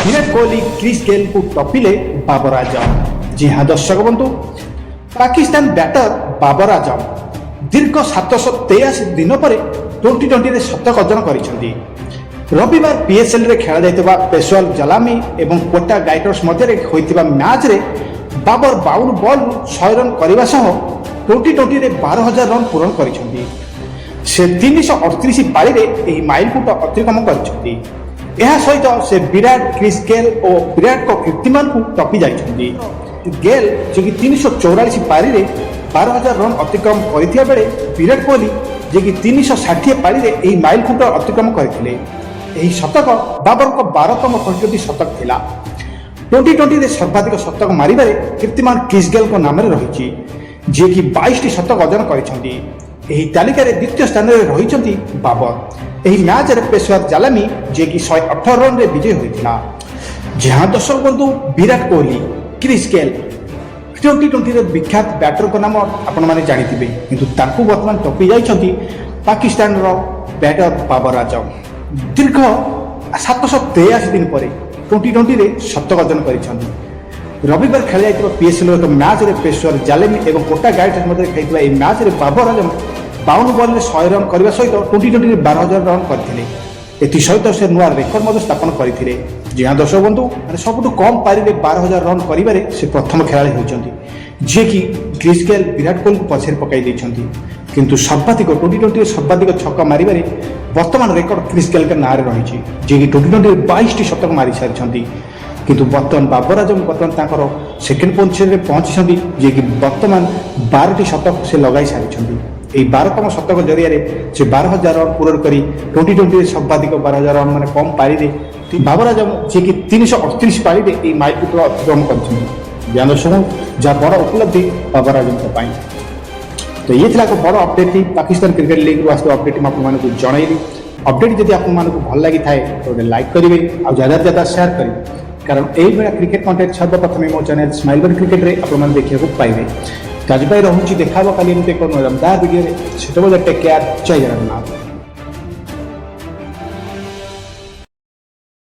Virat Kohli Chris Gayle को टपिले बाबर आजम। जी हाँ दर्शक बंधु, पाकिस्तान बैटर बाबर आजम दीर्घ 783 दिन पर टी20 शतक अर्जन कर रविवार पीएसएल रे खेला जाइतबा पेशवाल जलामी एवं कोटा गाइटर्स मध्य होइतिबा मैच रे बाबर 52 बॉल 100 रन करने सह टी20 रे 12,000 रन पूरण करिसेंती। से 338 पारी रे एही माइलखुंट अतिक्रम करिसेंती। यह सहित से विराट क्रिस गेल और विराट को कीर्तिमान को टपी जाइछंती। गेल जे कि 344 पारी रे 12,000 रन अतिक्रम करथिया बेले विराट कोहली जे कि 360 पारी रे एही माइलखुंट अतिक्रम करथिले। एही शतक बाबर को 12तम टी20 शतक थिला। टी20 रे सर्वाधिक शतक मारिबारे कीर्तिमान क्रिस गेल को नाम रे रहिछि, जे कि 22 शतक अर्जन करिसेंती। एही तालिका रे द्वितीय स्थान रे रहिसेंती बाबर। एही मैच रे पेशवार जालामी जे कि 118 रन रे विजय होइथिला। जहां दर्शक बंधु विराट कोहली क्रिस गेल टी20 रे विख्यात बैटर को नाम आपण माने जानिथिबे, किंतु तांकु वर्तमान टपी जाइछंती पाकिस्तान रो बैटर बाबर आजम। दीर्घ 783 दिन पर टी20 रे शतक अर्जन करिछंती। रविवार खेला जाइतबा पीएसएल एक मैच रे पेशवार जालेमी एवं कोटा गाइटर्स मध्ये खेलितबा ए मैच रे बाबर आजम 52 बॉल रे 100 रन करबा सहित टी20 रे 12,000 रन करथिले। एथि सहित से नुआ रेकर्ड मध्ये स्थापन करथिले। जी हाँ दर्शक बंधु, माने सबुठु कम पारी रे 12,000 रन करिबारे से प्रथम खेलाड़ी होइछंती, जे कि क्रिस गेल विराट कोहली को पछरे पकाई दैछंती। किंतु सर्वाधिक टी20 रे सर्वाधिक छक्का मारिबारे वर्तमान रेकर्ड क्रिस गेल के नारे रहिछि, जे कि टी20 रे 22 शतक मारि सारिछंती। किंतु वर्तमान बाबर आजम वर्तमान तांकर सेकेंड पोजिशन रे पहुंची, जे कि वर्तमान 12 शतक से लगाई सारिछंती। এই 12তম শতক জরিয়ারে সে 12,000 রান পূরণ করে টি20 সর্বাধিক 12,000 রান মানে কম পারিরে বাবর আজম যে কি 338 পারিরে এই মাইলখুঁট অতিক্রম করছেন। জ্ঞান দর্শক যা বড় উপলব্ধি বাবর আজমଙ୍କ ପାଇଁ। तो ये थिला एक बड़ अपडेट पाकिस्तान क्रिकेट लीग रु आसो अपडेट मैं आपको जनइली। अपडेट जब आपको भल लगी थाए तो लाइक करेंगे और ज़्यादा से ज़्यादा शेयर करेंगे, कारण यही भाया क्रिकेट कंटेंट सर्वप्रथम मो चैनल स्माइल बर्ड क्रिकेट रे आप देखा पाइबे। तो आज रोचे देखा काली एमती एक दमदार वीडियो से टेक केयर। जय जगन्नाथ।